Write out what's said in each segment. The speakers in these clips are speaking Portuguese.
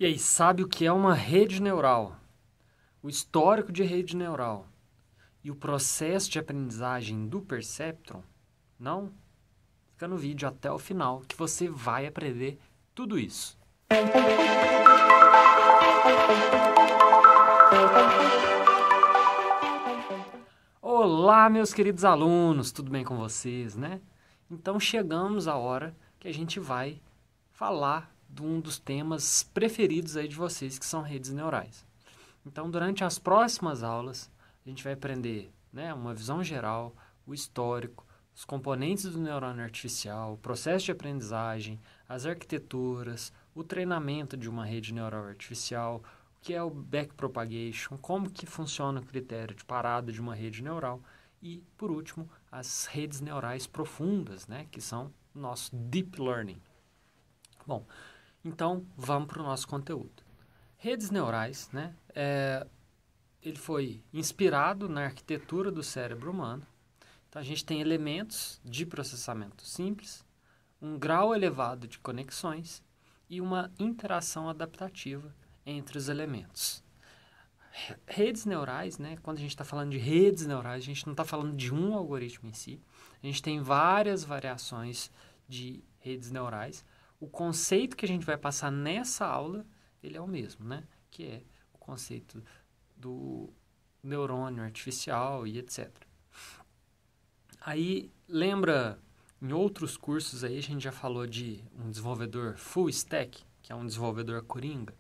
E aí, sabe o que é uma rede neural? O histórico de rede neural e o processo de aprendizagem do perceptron? Não? Fica no vídeo até o final que você vai aprender tudo isso. Olá, meus queridos alunos, tudo bem com vocês, né? Então chegamos à hora que a gente vai falar de um dos temas preferidos aí de vocês, que são redes neurais. Então, durante as próximas aulas, a gente vai aprender, né, uma visão geral, o histórico, os componentes do neurônio artificial, o processo de aprendizagem, as arquiteturas, o treinamento de uma rede neural artificial, o que é o backpropagation, como que funciona o critério de parada de uma rede neural e, por último, as redes neurais profundas, né, que são o nosso deep learning. Bom, então vamos para o nosso conteúdo. Redes neurais, né, ele foi inspirado na arquitetura do cérebro humano. Então, a gente tem elementos de processamento simples, um grau elevado de conexões e uma interação adaptativa entre os elementos. Redes neurais, né? Quando a gente está falando de redes neurais, a gente não está falando de um algoritmo em si. A gente tem várias variações de redes neurais. O conceito que a gente vai passar nessa aula, ele é o mesmo, né? Que é o conceito do neurônio artificial e etc. Aí, lembra, em outros cursos aí, a gente já falou de um desenvolvedor full stack, que é um desenvolvedor coringa.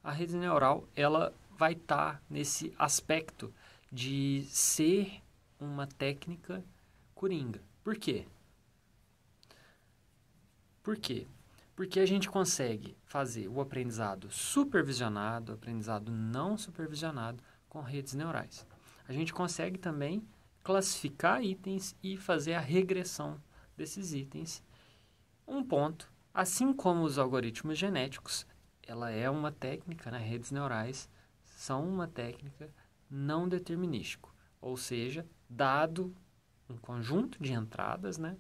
A rede neural, ela vai estar nesse aspecto de ser uma técnica coringa. Por quê? Por quê? Porque a gente consegue fazer o aprendizado supervisionado, o aprendizado não supervisionado com redes neurais. A gente consegue também classificar itens e fazer a regressão desses itens. Um ponto, assim como os algoritmos genéticos, ela é uma técnica, né? Redes neurais são uma técnica não determinística, ou seja, dado um conjunto de entradas, né?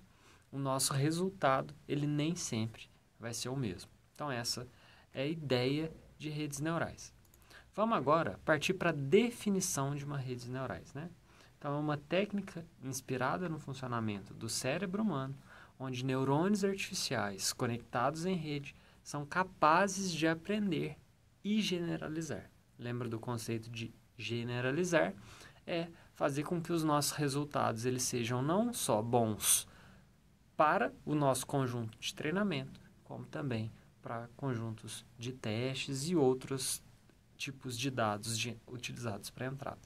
O nosso resultado, ele nem sempre vai ser o mesmo. Então, essa é a ideia de redes neurais. Vamos agora partir para a definição de uma rede neurais, né? Então, é uma técnica inspirada no funcionamento do cérebro humano, onde neurônios artificiais conectados em rede são capazes de aprender e generalizar. Lembra do conceito de generalizar? É fazer com que os nossos resultados eles sejam não só bons para o nosso conjunto de treinamento, como também para conjuntos de testes e outros tipos de dados utilizados para a entrada.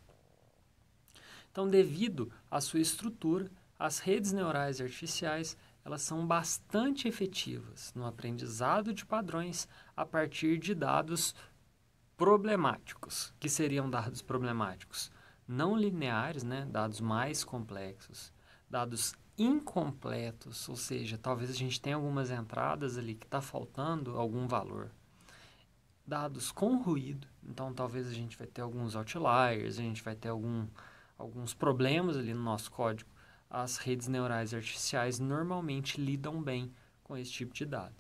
Então, devido à sua estrutura, as redes neurais artificiais elas são bastante efetivas no aprendizado de padrões a partir de dados problemáticos. Que seriam dados problemáticos? Não lineares, né? Dados mais complexos, dados incompletos, ou seja, talvez a gente tenha algumas entradas ali que está faltando algum valor. Dados com ruído, então talvez a gente vai ter alguns outliers, a gente vai ter alguns problemas ali no nosso código. As redes neurais artificiais normalmente lidam bem com esse tipo de dado.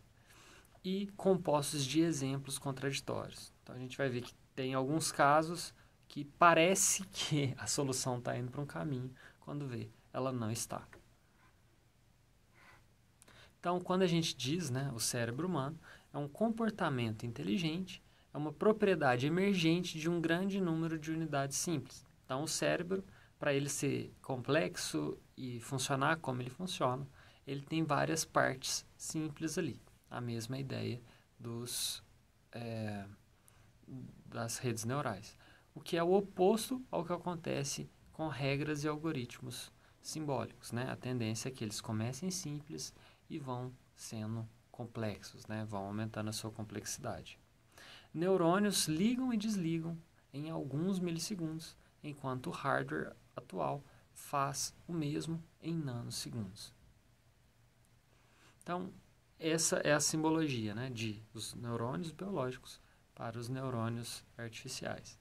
E compostos de exemplos contraditórios. Então a gente vai ver que tem alguns casos que parece que a solução está indo para um caminho, quando vê, ela não está. Então, quando a gente diz, né, o cérebro humano é um comportamento inteligente, é uma propriedade emergente de um grande número de unidades simples. Então, o cérebro, para ele ser complexo e funcionar como ele funciona, ele tem várias partes simples ali. A mesma ideia das redes neurais. O que é o oposto ao que acontece com regras e algoritmos simbólicos, né? A tendência é que eles comecem simples e vão sendo complexos, né? Vão aumentando a sua complexidade. Neurônios ligam e desligam em alguns milissegundos, enquanto o hardware atual faz o mesmo em nanosegundos. Então, essa é a simbologia, né, dos neurônios biológicos para os neurônios artificiais.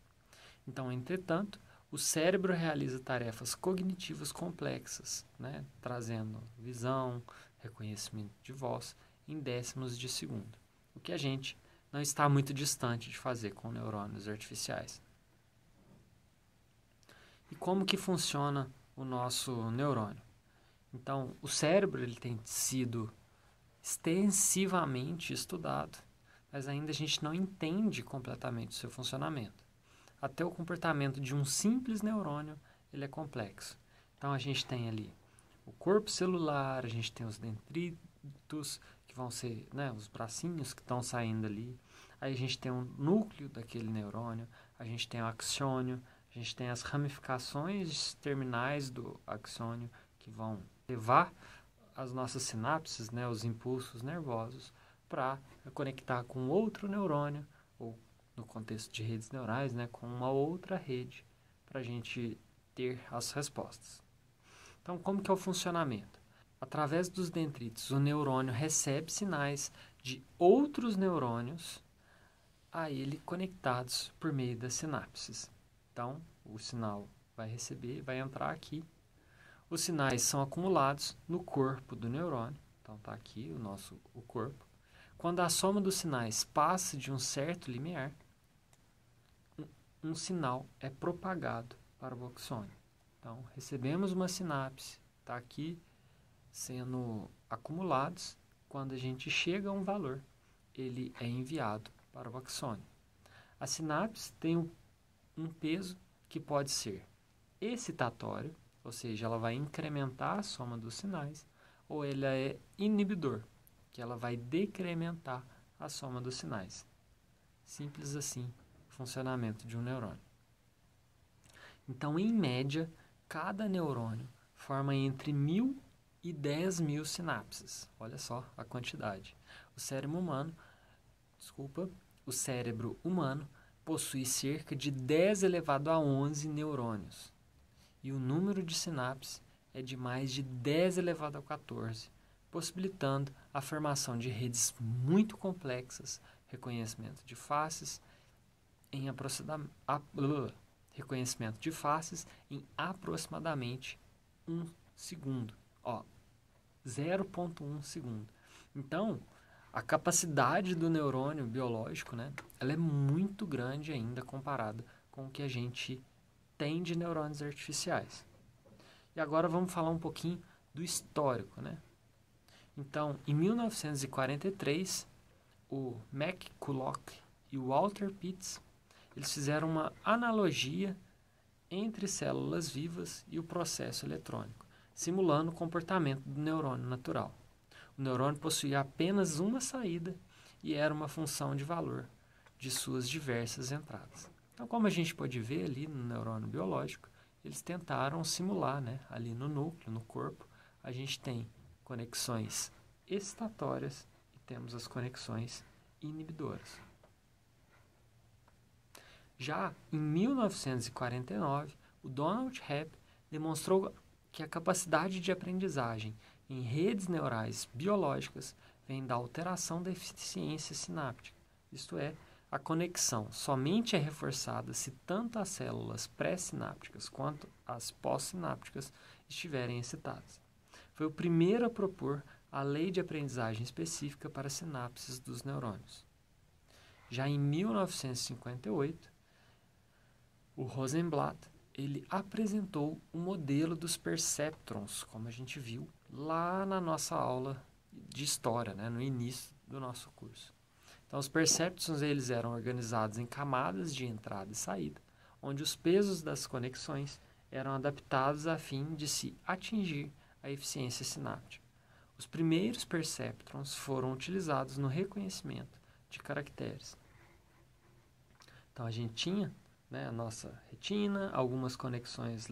Então, entretanto, o cérebro realiza tarefas cognitivas complexas, né, trazendo visão, reconhecimento de voz em décimos de segundo, o que a gente não está muito distante de fazer com neurônios artificiais. E como que funciona o nosso neurônio? Então, o cérebro ele tem sido extensivamente estudado, mas ainda a gente não entende completamente o seu funcionamento. Até o comportamento de um simples neurônio ele é complexo. Então, a gente tem ali o corpo celular, a gente tem os dendritos, que vão ser, né, os bracinhos que estão saindo ali. Aí a gente tem o núcleo daquele neurônio, a gente tem o axônio, a gente tem as ramificações terminais do axônio que vão levar as nossas sinapses, né, os impulsos nervosos, para conectar com outro neurônio, ou no contexto de redes neurais, né, com uma outra rede, para a gente ter as respostas. Então, como que é o funcionamento? Através dos dendritos, o neurônio recebe sinais de outros neurônios a ele conectados por meio das sinapses. Então, o sinal vai entrar aqui. Os sinais são acumulados no corpo do neurônio. Então, está aqui o corpo. Quando a soma dos sinais passa de um certo limiar, um sinal é propagado para o axônio. Então, recebemos uma sinapse, está aqui sendo acumulados. Quando a gente chega a um valor, ele é enviado para o axônio. A sinapse tem um peso que pode ser excitatório, ou seja, ela vai incrementar a soma dos sinais, ou ela é inibidor, que ela vai decrementar a soma dos sinais. Simples assim, o funcionamento de um neurônio. Então, em média, cada neurônio forma entre 1.000 e 10.000 sinapses. Olha só a quantidade. O cérebro humano possui cerca de 10 elevado a 11 neurônios. E o número de sinapses é de mais de 10 elevado a 14, possibilitando a formação de redes muito complexas, reconhecimento de faces em aproximadamente 1 segundo. 0,1 segundo. Então, a capacidade do neurônio biológico, né, ela é muito grande ainda comparada com o que a gente tem de neurônios artificiais. E agora vamos falar um pouquinho do histórico, né? Então, em 1943, o McCulloch e o Walter Pitts, eles fizeram uma analogia entre células vivas e o processo eletrônico, simulando o comportamento do neurônio natural. O neurônio possuía apenas uma saída e era uma função de valor de suas diversas entradas. Então, como a gente pode ver ali no neurônio biológico, eles tentaram simular, né? Ali no núcleo, no corpo, a gente tem conexões excitatórias e temos as conexões inibidoras. Já em 1949, o Donald Hebb demonstrou que a capacidade de aprendizagem em redes neurais biológicas vem da alteração da eficiência sináptica, isto é, a conexão somente é reforçada se tanto as células pré-sinápticas quanto as pós-sinápticas estiverem excitadas. Foi o primeiro a propor a lei de aprendizagem específica para sinapses dos neurônios. Já em 1958, o Rosenblatt ele apresentou o modelo dos perceptrons, como a gente viu lá na nossa aula de história, né, no início do nosso curso. Então, os perceptrons eles eram organizados em camadas de entrada e saída, onde os pesos das conexões eram adaptados a fim de se atingir a eficiência sináptica. Os primeiros perceptrons foram utilizados no reconhecimento de caracteres. Então, a gente tinha, né, a nossa retina, algumas conexões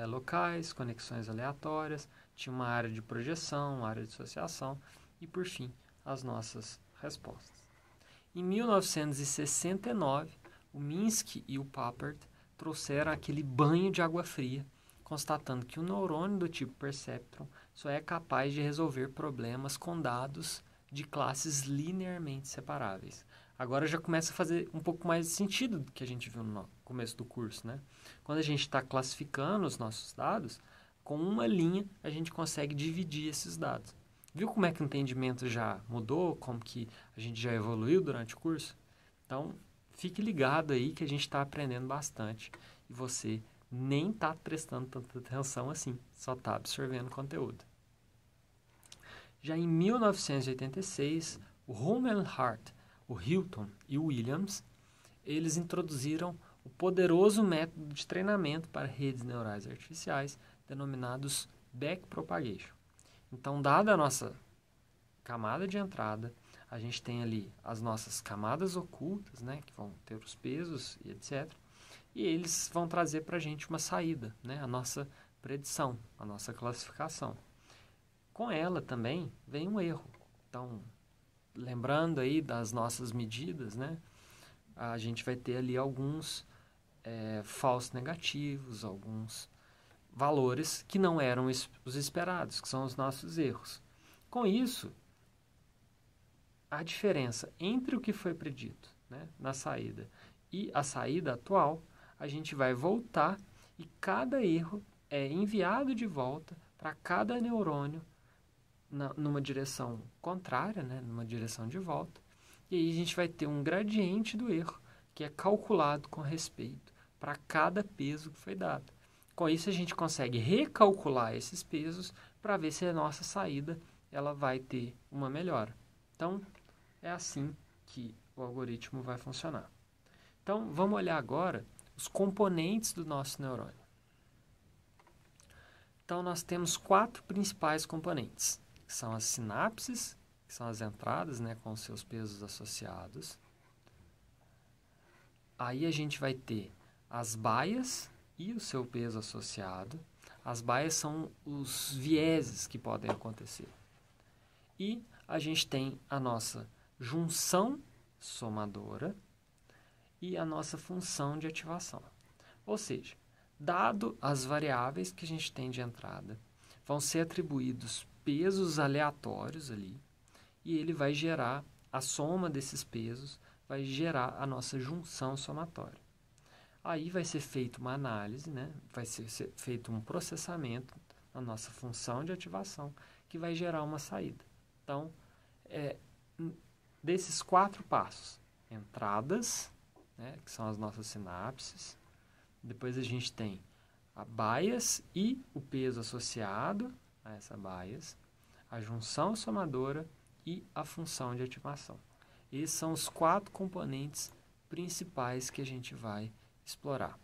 locais, conexões aleatórias, tinha uma área de projeção, uma área de dissociação e, por fim, as nossas respostas. Em 1969, o Minsky e o Papert trouxeram aquele banho de água fria, constatando que o neurônio do tipo perceptron só é capaz de resolver problemas com dados de classes linearmente separáveis. Agora já começa a fazer um pouco mais de sentido do que a gente viu no começo do curso, né? Quando a gente está classificando os nossos dados, com uma linha a gente consegue dividir esses dados. Viu como é que o entendimento já mudou, como que a gente já evoluiu durante o curso? Então, fique ligado aí que a gente está aprendendo bastante e você nem está prestando tanta atenção assim, só está absorvendo conteúdo. Já em 1986, o Rummel Hart, o Hilton e o Williams, eles introduziram o poderoso método de treinamento para redes neurais artificiais, denominados backpropagation. Então, dada a nossa camada de entrada, a gente tem ali as nossas camadas ocultas, né, que vão ter os pesos e etc. E eles vão trazer para a gente uma saída, né, a nossa predição, a nossa classificação. Com ela também vem um erro. Então, lembrando aí das nossas medidas, né, a gente vai ter ali alguns falsos negativos, alguns valores que não eram os esperados, que são os nossos erros. Com isso, a diferença entre o que foi predito, né, na saída e a saída atual, a gente vai voltar e cada erro é enviado de volta para cada neurônio numa direção contrária, né, numa direção de volta. E aí a gente vai ter um gradiente do erro que é calculado com respeito para cada peso que foi dado. Com isso a gente consegue recalcular esses pesos para ver se a nossa saída ela vai ter uma melhora. Então, é assim que o algoritmo vai funcionar. Então, vamos olhar agora os componentes do nosso neurônio. Então, nós temos 4 principais componentes, que são as sinapses, que são as entradas, né, com os seus pesos associados. Aí a gente vai ter as baias e o seu peso associado. As baias são os vieses que podem acontecer. E a gente tem a nossa junção somadora e a nossa função de ativação. Ou seja, dado as variáveis que a gente tem de entrada, vão ser atribuídos pesos aleatórios ali, e ele vai gerar, a soma desses pesos vai gerar a nossa junção somatória. Aí vai ser feita uma análise, né? Vai ser feito um processamento na nossa função de ativação, que vai gerar uma saída. Então, desses 4 passos, entradas, né, que são as nossas sinapses, depois a gente tem a bias e o peso associado a essa bias, a junção somadora e a função de ativação. Esses são os 4 componentes principais que a gente vai explorar.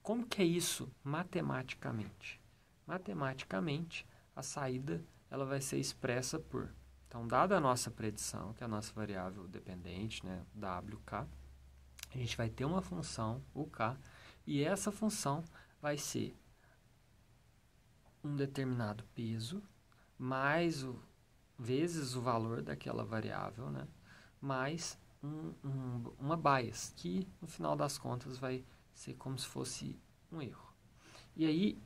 Como que é isso matematicamente? Matematicamente, a saída ela vai ser expressa por... Então, dada a nossa predição, que é a nossa variável dependente, né, WK, a gente vai ter uma função, UK, e essa função vai ser um determinado peso mais vezes o valor daquela variável, né, mais uma bias, que no final das contas vai ser como se fosse um erro. E aí,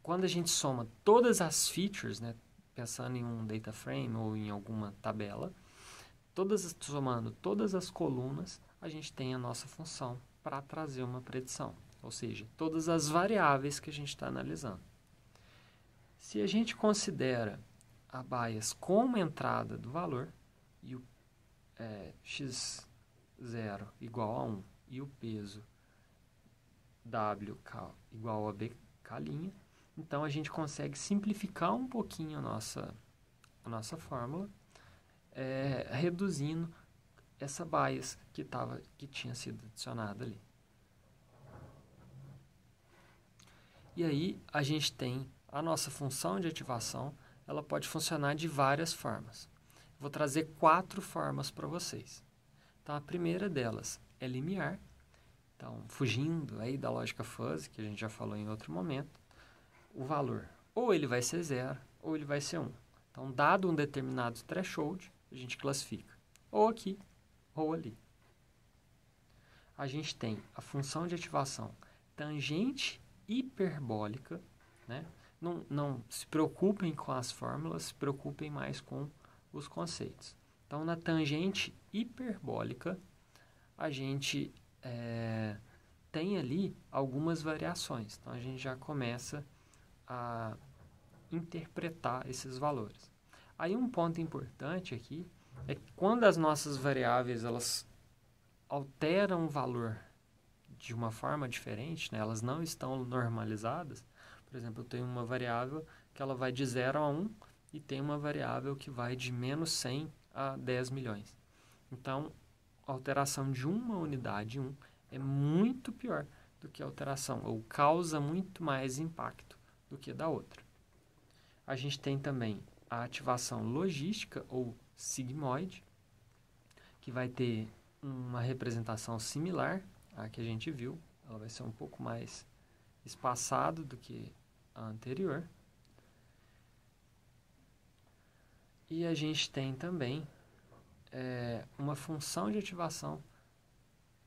quando a gente soma todas as features, né, pensando em um data frame ou em alguma tabela, somando todas as colunas, a gente tem a nossa função para trazer uma predição, ou seja, todas as variáveis que a gente está analisando. Se a gente considera a bias como entrada do valor, e o x0 igual a 1 e o peso WK igual a BK', então a gente consegue simplificar um pouquinho a nossa fórmula, reduzindo essa bias que tinha sido adicionada ali. E aí a gente tem a nossa função de ativação, ela pode funcionar de várias formas. Vou trazer 4 formas para vocês. Então a primeira delas é limiar. Então, fugindo aí da lógica fuzzy, que a gente já falou em outro momento, o valor ou ele vai ser 0 ou ele vai ser 1. Então, dado um determinado threshold, a gente classifica ou aqui ou ali. A gente tem a função de ativação tangente hiperbólica, né? Não se preocupem com as fórmulas, se preocupem mais com os conceitos. Então, na tangente hiperbólica, a gente tem ali algumas variações. Então, a gente já começa a interpretar esses valores. Aí um ponto importante aqui é que quando as nossas variáveis elas alteram o valor de uma forma diferente, né? Elas não estão normalizadas. Por exemplo, eu tenho uma variável que ela vai de 0 a 1 e tem uma variável que vai de menos 100 a 10 milhões. Então, a alteração de uma unidade 1 é muito pior do que a alteração, ou causa muito mais impacto do que da outra. A gente tem também a ativação logística, ou sigmoide, que vai ter uma representação similar à que a gente viu. Ela vai ser um pouco mais espaçada do que a anterior. E a gente tem também uma função de ativação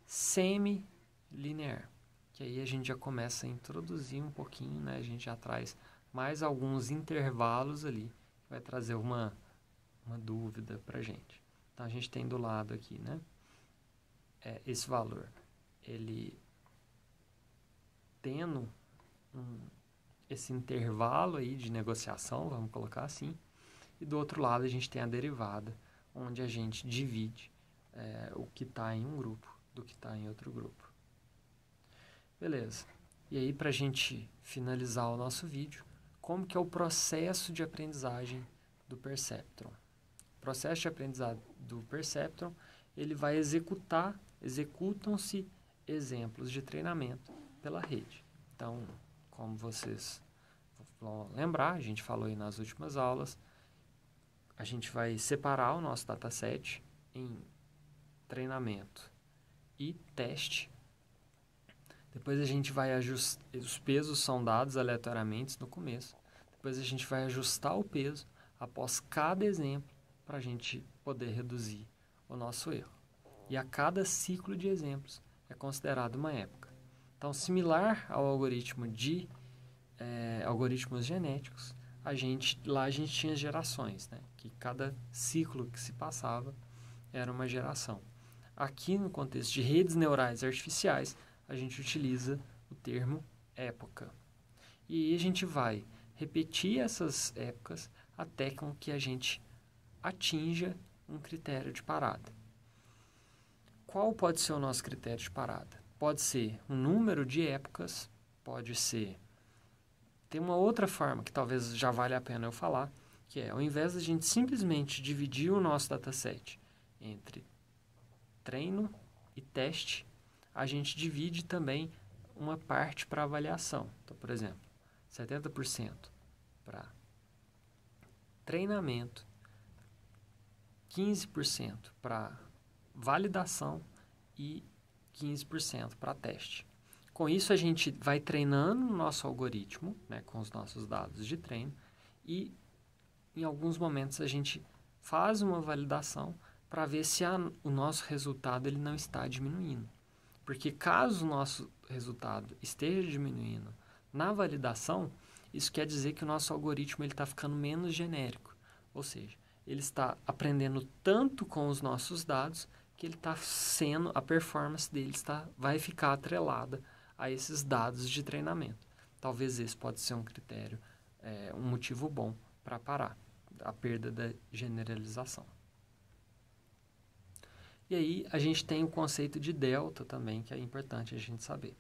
semi-linear, que aí a gente já começa a introduzir um pouquinho, né? A gente já traz mais alguns intervalos ali, que vai trazer uma dúvida para a gente. Então, a gente tem do lado aqui, né? Esse valor, ele tendo esse intervalo aí de negociação, vamos colocar assim, e do outro lado a gente tem a derivada, onde a gente divide o que está em um grupo do que está em outro grupo. Beleza. E aí, para a gente finalizar o nosso vídeo, como que é o processo de aprendizagem do Perceptron? O processo de aprendizado do Perceptron, ele vai executam-se exemplos de treinamento pela rede. Então, como vocês vão lembrar, a gente falou aí nas últimas aulas, a gente vai separar o nosso dataset em treinamento e teste. Depois a gente vai ajustar, os pesos são dados aleatoriamente no começo. Depois a gente vai ajustar o peso após cada exemplo para a gente poder reduzir o nosso erro. E a cada ciclo de exemplos é considerado uma época. Então, similar ao algoritmo de algoritmos genéticos, lá a gente tinha gerações, né? Que cada ciclo que se passava era uma geração. Aqui, no contexto de redes neurais artificiais, a gente utiliza o termo época. E aí a gente vai repetir essas épocas até com que a gente atinja um critério de parada. Qual pode ser o nosso critério de parada? Pode ser um número de épocas, pode ser... Tem uma outra forma que talvez já vale a pena eu falar, que é, ao invés de a gente simplesmente dividir o nosso dataset entre treino e teste, a gente divide também uma parte para avaliação. Então, por exemplo, 70% para treinamento, 15% para validação e 15% para teste. Com isso, a gente vai treinando o nosso algoritmo, né, com os nossos dados de treino, e em alguns momentos a gente faz uma validação para ver se o nosso resultado ele não está diminuindo. Porque caso o nosso resultado esteja diminuindo na validação, isso quer dizer que o nosso algoritmo está ficando menos genérico. Ou seja, ele está aprendendo tanto com os nossos dados que ele está sendo, a performance dele vai ficar atrelada a esses dados de treinamento. Talvez esse pode ser um critério, um motivo bom para parar a perda da generalização. E aí a gente tem o conceito de delta também, que é importante a gente saber.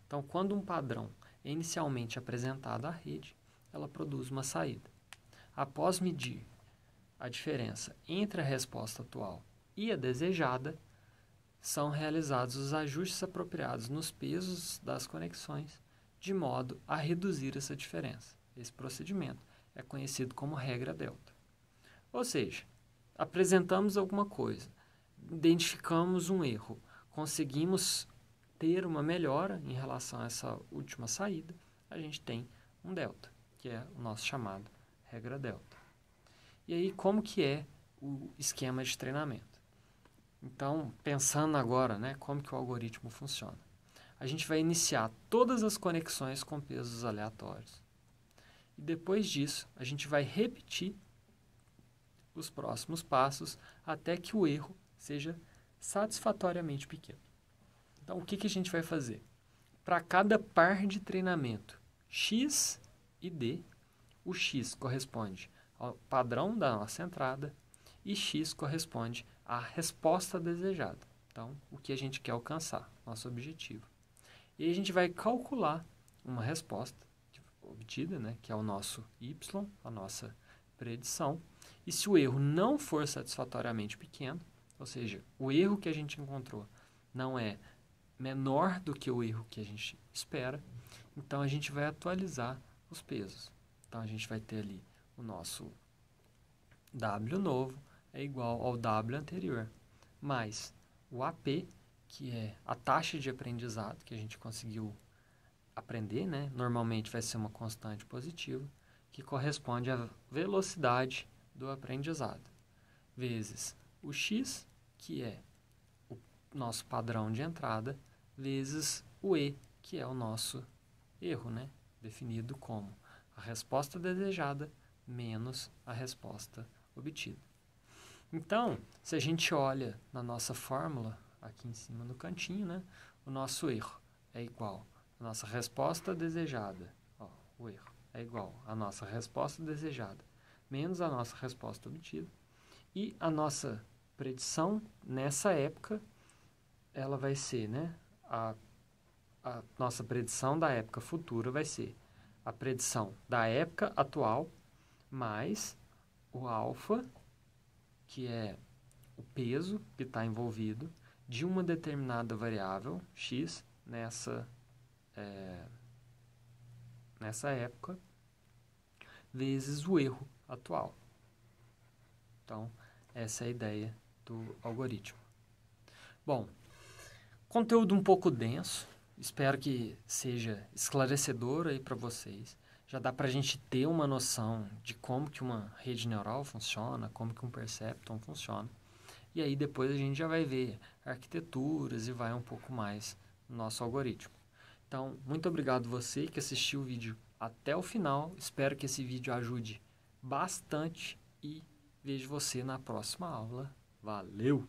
Então, quando um padrão é inicialmente apresentado à rede, ela produz uma saída. Após medir a diferença entre a resposta atual e a desejada, são realizados os ajustes apropriados nos pesos das conexões, de modo a reduzir essa diferença. Esse procedimento é conhecido como regra delta. Ou seja, apresentamos alguma coisa, identificamos um erro, conseguimos ter uma melhora em relação a essa última saída, a gente tem um delta, que é o nosso chamado regra delta. E aí, como que é o esquema de treinamento? Então, pensando agora, né, como que o algoritmo funciona. A gente vai iniciar todas as conexões com pesos aleatórios. E depois disso, a gente vai repetir os próximos passos até que o erro seja satisfatoriamente pequeno. Então, o que a gente vai fazer? Para cada par de treinamento X e D, o X corresponde ao padrão da nossa entrada e x corresponde à resposta desejada. Então, o que a gente quer alcançar, nosso objetivo. E a gente vai calcular uma resposta obtida, né, que é o nosso y, a nossa predição. E se o erro não for satisfatoriamente pequeno, ou seja, o erro que a gente encontrou não é menor do que o erro que a gente espera, então a gente vai atualizar os pesos. Então a gente vai ter ali o nosso W novo é igual ao W anterior, mais o AP, que é a taxa de aprendizado que a gente conseguiu aprender, né? Normalmente vai ser uma constante positiva, que corresponde à velocidade do aprendizado, vezes o x, que é o nosso padrão de entrada, vezes o e, que é o nosso erro, né? Definido como a resposta desejada menos a resposta obtida. Então, se a gente olha na nossa fórmula, aqui em cima no cantinho, né? O nosso erro é igual à nossa resposta desejada. Ó, o erro é igual à nossa resposta desejada menos a nossa resposta obtida. E a nossa predição nessa época, ela vai ser, né? A nossa predição da época futura vai ser a predição da época atual mais o alfa, que é o peso que está envolvido de uma determinada variável x nessa época, vezes o erro atual. Então, essa é a ideia do algoritmo. Bom, conteúdo um pouco denso, espero que seja esclarecedor aí para vocês. Já dá para a gente ter uma noção de como que uma rede neural funciona, como que um perceptron funciona. E aí depois a gente já vai ver arquiteturas e vai um pouco mais no nosso algoritmo. Então, muito obrigado você que assistiu o vídeo até o final. Espero que esse vídeo ajude bastante e vejo você na próxima aula. Valeu!